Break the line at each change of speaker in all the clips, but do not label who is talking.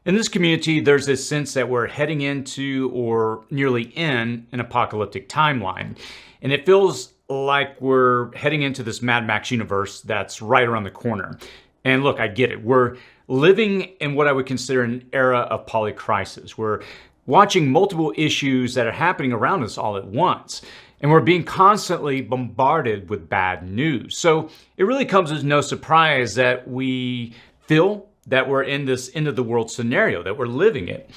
In this community, there's this sense that we're heading into or nearly in an apocalyptic timeline. And it feels like we're heading into this Mad Max universe that's right around the corner. And look, I get it. We're living in what I would consider an era of polycrisis. We're watching multiple issues that are happening around us all at once. And we're being constantly bombarded with bad news. So it really comes as no surprise that we feel that we're in this end of the world scenario, that we're living it.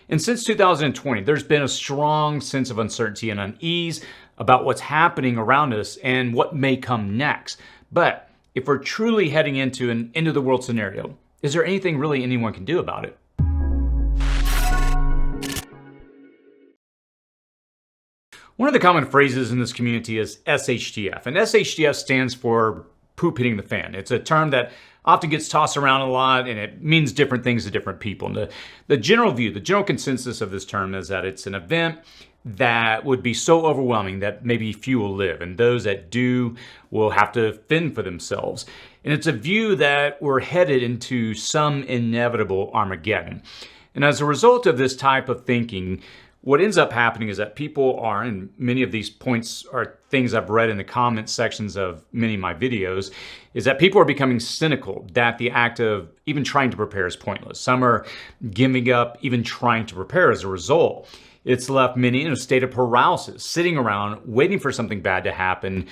And since 2020, there's been a strong sense of uncertainty and unease about what's happening around us and what may come next. But if we're truly heading into an end of the world scenario, is there anything really anyone can do about it? One of the common phrases in this community is SHTF, and SHTF stands for poop hitting the fan. It's a term that often gets tossed around a lot, and it means different things to different people. And the general view, the general consensus of this term is that it's an event that would be so overwhelming that maybe few will live, and those that do will have to fend for themselves. And it's a view that we're headed into some inevitable Armageddon. And as a result of this type of thinking, what ends up happening is that people are, and many of these points are things I've read in the comment sections of many of my videos, is that people are becoming cynical that the act of even trying to prepare is pointless. Some are giving up even trying to prepare as a result. It's left many in a state of paralysis, sitting around waiting for something bad to happen.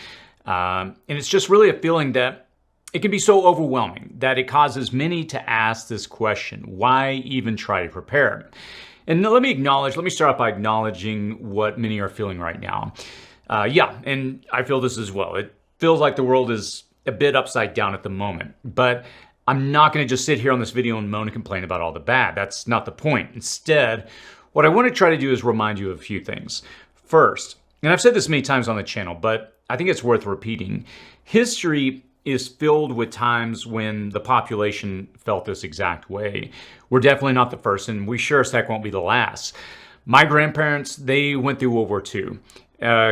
And it's just really a feeling that it can be so overwhelming that it causes many to ask this question: why even try to prepare? And let me start off by acknowledging what many are feeling right now. And I feel this as well. It feels like the world is a bit upside down at the moment. But I'm not going to just sit here on this video and moan and complain about all the bad. That's not the point. Instead, what I want to try to do is remind you of a few things. First, and I've said this many times on the channel, but I think it's worth repeating, history is filled with times when the population felt this exact way. We're definitely not the first, and we sure as heck won't be the last. My grandparents, they went through World War II.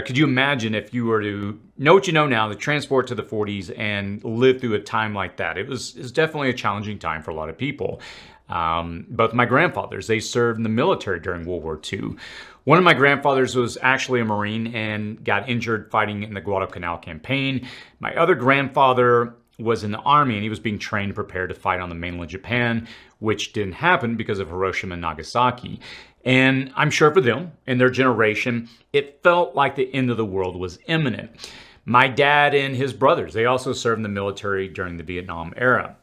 Could you imagine if you were to know what you know now, the transport to the 40s, and live through a time like that? It was definitely a challenging time for a lot of people. Both my grandfathers, they served in the military during World War II. One of my grandfathers was actually a Marine and got injured fighting in the Guadalcanal campaign. My other grandfather was in the Army, and he was being trained and prepared to fight on the mainland Japan, which didn't happen because of Hiroshima and Nagasaki. And I'm sure for them and their generation, it felt like the end of the world was imminent. My dad and his brothers, they also served in the military during the Vietnam era.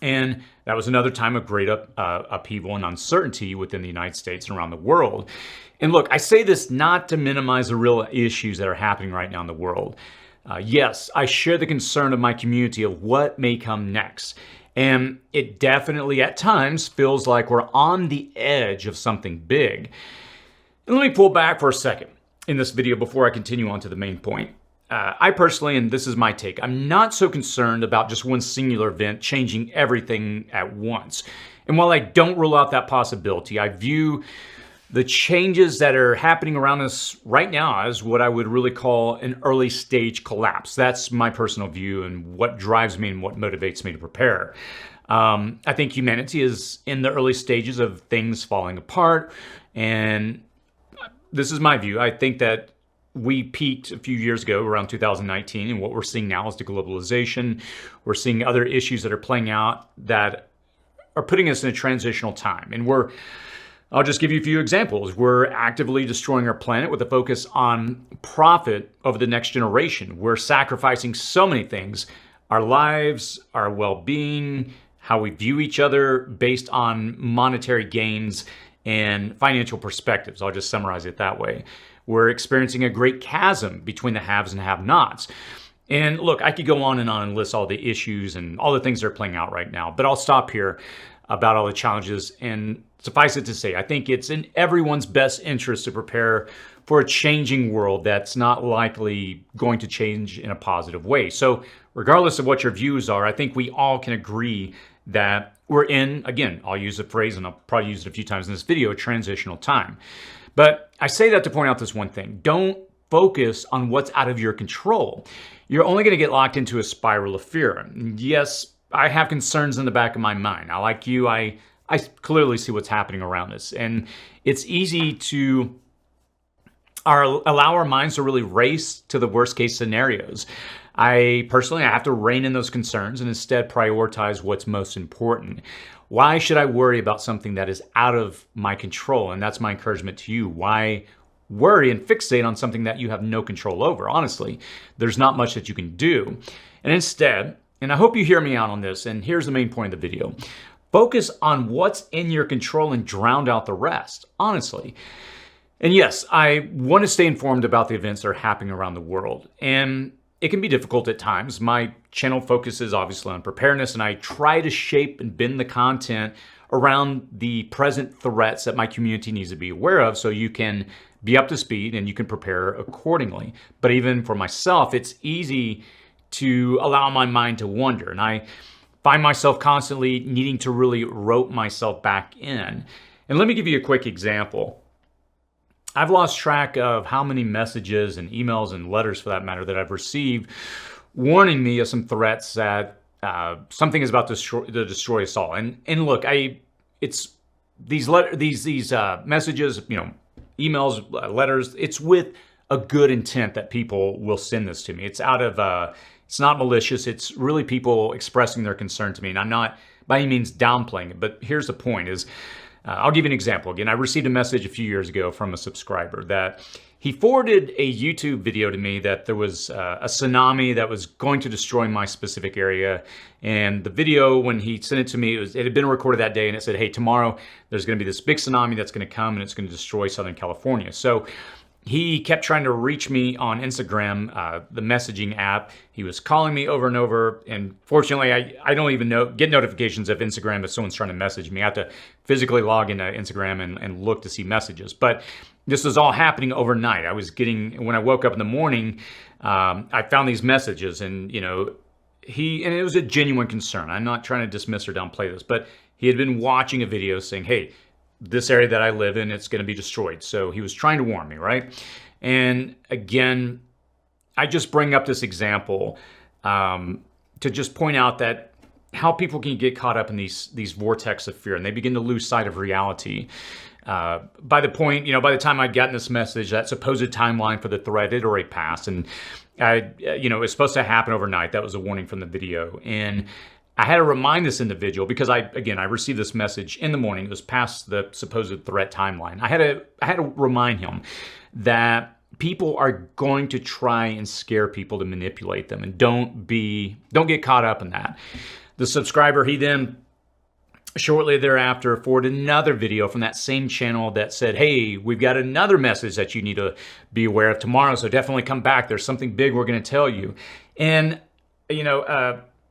And that was another time of great upheaval and uncertainty within the United States and around the world. And look, I say this not to minimize the real issues that are happening right now in the world. Yes, I share the concern of my community of what may come next. And it definitely at times feels like we're on the edge of something big. And let me pull back for a second in this video before I continue on to the main point. I personally, and this is my take, I'm not so concerned about just one singular event changing everything at once. And while I don't rule out that possibility, I view the changes that are happening around us right now as what I would really call an early stage collapse. That's my personal view and what drives me and what motivates me to prepare. I think humanity is in the early stages of things falling apart. And this is my view. I think that we peaked a few years ago around 2019, and what we're seeing now is deglobalization. We're seeing other issues that are playing out that are putting us in a transitional time. And I'll just give you a few examples. We're actively destroying our planet with a focus on profit over the next generation. We're sacrificing so many things: our lives, our well-being, how we view each other based on monetary gains and financial perspectives. I'll just summarize it that way. We're experiencing a great chasm between the haves and have-nots. And look, I could go on and list all the issues and all the things that are playing out right now, but I'll stop here about all the challenges. And suffice it to say, I think it's in everyone's best interest to prepare for a changing world that's not likely going to change in a positive way. So regardless of what your views are, I think we all can agree that we're in, again, I'll use the phrase, and I'll probably use it a few times in this video, a transitional time. But I say that to point out this one thing: don't focus on what's out of your control. You're only going to get locked into a spiral of fear. Yes, I have concerns in the back of my mind. Like you, I I clearly see what's happening around us. And it's easy to allow our minds to really race to the worst case scenarios. I have to rein in those concerns and instead prioritize what's most important. Why should I worry about something that is out of my control? And that's my encouragement to you. Why worry and fixate on something that you have no control over? Honestly, there's not much that you can do. And instead, and I hope you hear me out on this, and here's the main point of the video, focus on what's in your control and drown out the rest, honestly. And yes, I want to stay informed about the events that are happening around the world. And it can be difficult at times. My channel focuses obviously on preparedness, and I try to shape and bend the content around the present threats that my community needs to be aware of so you can be up to speed and you can prepare accordingly. But even for myself, it's easy to allow my mind to wander, and I find myself constantly needing to really rope myself back in. And let me give you a quick example. I've lost track of how many messages and emails and letters, for that matter, that I've received warning me of some threats that something is about to destroy us all. And look, it's these messages, emails, letters. It's with a good intent that people will send this to me. It's it's not malicious. It's really people expressing their concern to me, and I'm not by any means downplaying it. But here's the point: I'll give you an example. Again, I received a message a few years ago from a subscriber that he forwarded a YouTube video to me that there was a tsunami that was going to destroy my specific area. And the video, when he sent it to me, it had been recorded that day, and it said, hey, tomorrow there's going to be this big tsunami that's going to come and it's going to destroy Southern California. So he kept trying to reach me on Instagram, the messaging app. He was calling me over and over. And fortunately, I don't even get notifications of Instagram if someone's trying to message me. I have to physically log into Instagram and look to see messages. But this was all happening overnight. When I woke up in the morning, I found these messages, and and it was a genuine concern. I'm not trying to dismiss or downplay this, but he had been watching a video saying, hey, this area that I live in, it's going to be destroyed. So he was trying to warn me, right? And again, I just bring up this example to just point out that how people can get caught up in these vortex of fear, and they begin to lose sight of reality. By the time I'd gotten this message, that supposed timeline for the threat had already passed, and it was supposed to happen overnight. That was a warning from the video, and I had to remind this individual because I received this message in the morning. It was past the supposed threat timeline. I had to remind him that people are going to try and scare people to manipulate them, and don't get caught up in that. The subscriber, he then shortly thereafter forwarded another video from that same channel that said, hey, we've got another message that you need to be aware of tomorrow, so definitely come back. There's something big we're going to tell you. And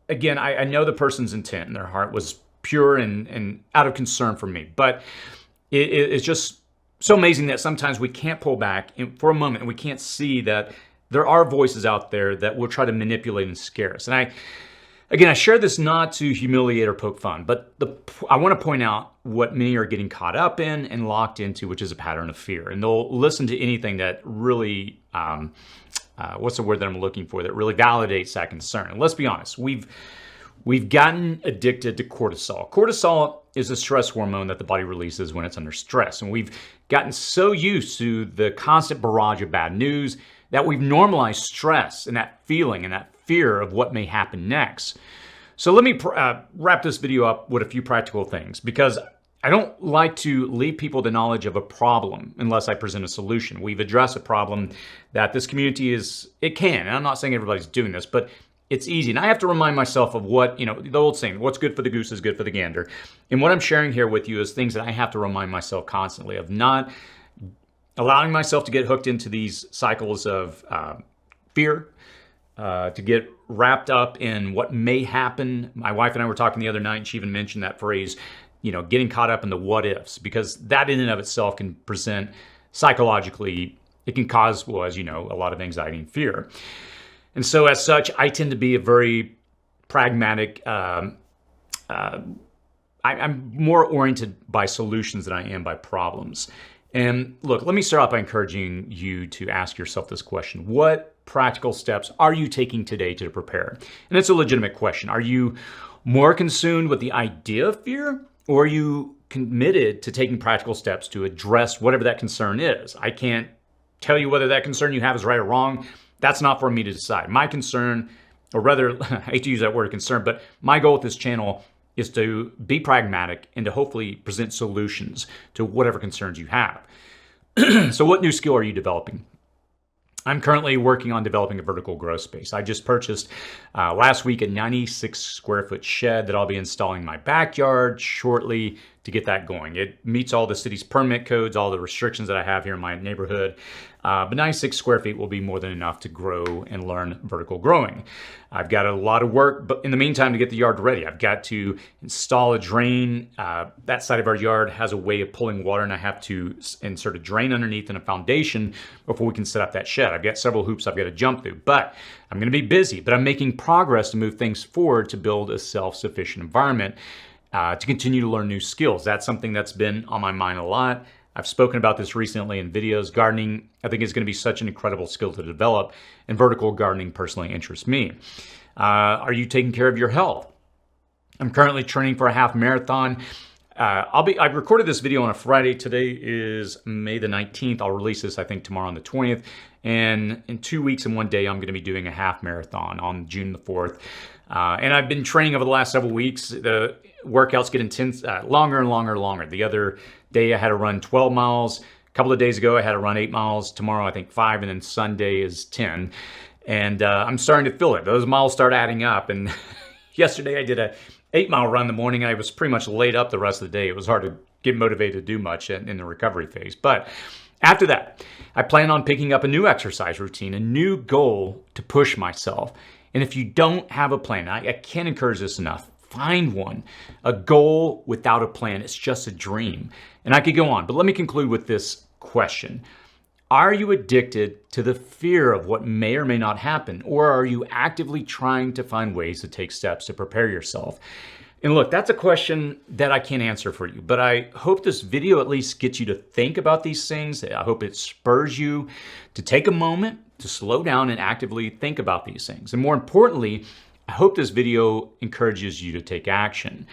again, I know the person's intent and their heart was pure and out of concern for me, but it's just so amazing that sometimes we can't pull back for a moment and we can't see that there are voices out there that will try to manipulate and scare us. And I share this not to humiliate or poke fun, but I want to point out what many are getting caught up in and locked into, which is a pattern of fear. And they'll listen to anything that really, what's the word that I'm looking for, that really validates that concern. And let's be honest, we've gotten addicted to cortisol. Cortisol is a stress hormone that the body releases when it's under stress. And we've gotten so used to the constant barrage of bad news that we've normalized stress and that feeling and that fear of what may happen next. So let me wrap this video up with a few practical things, because I don't like to leave people the knowledge of a problem unless I present a solution. We've addressed a problem that this community and I'm not saying everybody's doing this, but it's easy. And I have to remind myself of what, the old saying, what's good for the goose is good for the gander. And what I'm sharing here with you is things that I have to remind myself constantly of, not allowing myself to get hooked into these cycles of fear, to get wrapped up in what may happen. My wife and I were talking the other night, and she even mentioned that phrase, getting caught up in the what ifs, because that in and of itself can present psychologically, it can cause, well, as you know, a lot of anxiety and fear. And so as such, I tend to be a very pragmatic, I'm more oriented by solutions than I am by problems. And look, let me start off by encouraging you to ask yourself this question: what practical steps are you taking today to prepare? And it's a legitimate question. Are you more consumed with the idea of fear, Or are you committed to taking practical steps to address whatever that concern is? I can't tell you whether that concern you have is right or wrong. That's not for me to decide. My concern, or rather, I hate to use that word concern, but my goal with this channel is to be pragmatic and to hopefully present solutions to whatever concerns you have. So what new skill are you developing? I'm currently working on developing a vertical grow space. I just purchased last week a 96 square foot shed that I'll be installing in my backyard shortly to get that going. It meets all the city's permit codes, all the restrictions that I have here in my neighborhood. But 96 square feet will be more than enough to grow and learn vertical growing. I've got a lot of work, but in the meantime, to get the yard ready, I've got to install a drain. That side of our yard has a way of pulling water, and I have to insert a drain underneath and a foundation before we can set up that shed. I've got several hoops I've got to jump through, but I'm going to be busy. But I'm making progress to move things forward to build a self-sufficient environment, to continue to learn new skills. That's something that's been on my mind a lot. I've spoken about this recently in videos. Gardening, I think, is going to be such an incredible skill to develop, and vertical gardening personally interests me. Are you taking care of your health? I'm currently training for a half marathon. I recorded this video on a Friday. Today is May the 19th. I'll release this, I think, tomorrow on the 20th. And in 2 weeks and 1 day, I'm going to be doing a half marathon on June the 4th. And I've been training over the last several weeks. The workouts get intense, longer and longer and longer. The other day I had to run 12 miles. A couple of days ago I had to run 8 miles. Tomorrow I think 5, and then Sunday is 10. And I'm starting to feel it. Those miles start adding up. And yesterday I did a 8-mile run in the morning. I was pretty much laid up the rest of the day. It was hard to get motivated to do much in the recovery phase. But after that, I plan on picking up a new exercise routine, a new goal to push myself. And if you don't have a plan, I can't encourage this enough. Find one. A goal without a plan, it's just a dream. And I could go on, but let me conclude with this question. Are you addicted to the fear of what may or may not happen? Or are you actively trying to find ways to take steps to prepare yourself? And look, that's a question that I can't answer for you, but I hope this video at least gets you to think about these things. I hope it spurs you to take a moment to slow down and actively think about these things. And more importantly, I hope this video encourages you to take action.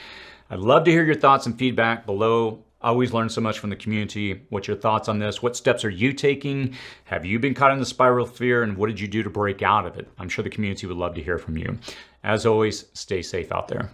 I'd love to hear your thoughts and feedback below. I always learn so much from the community. What's your thoughts on this? What steps are you taking? Have you been caught in the spiral of fear, and what did you do to break out of it? I'm sure the community would love to hear from you. As always, stay safe out there.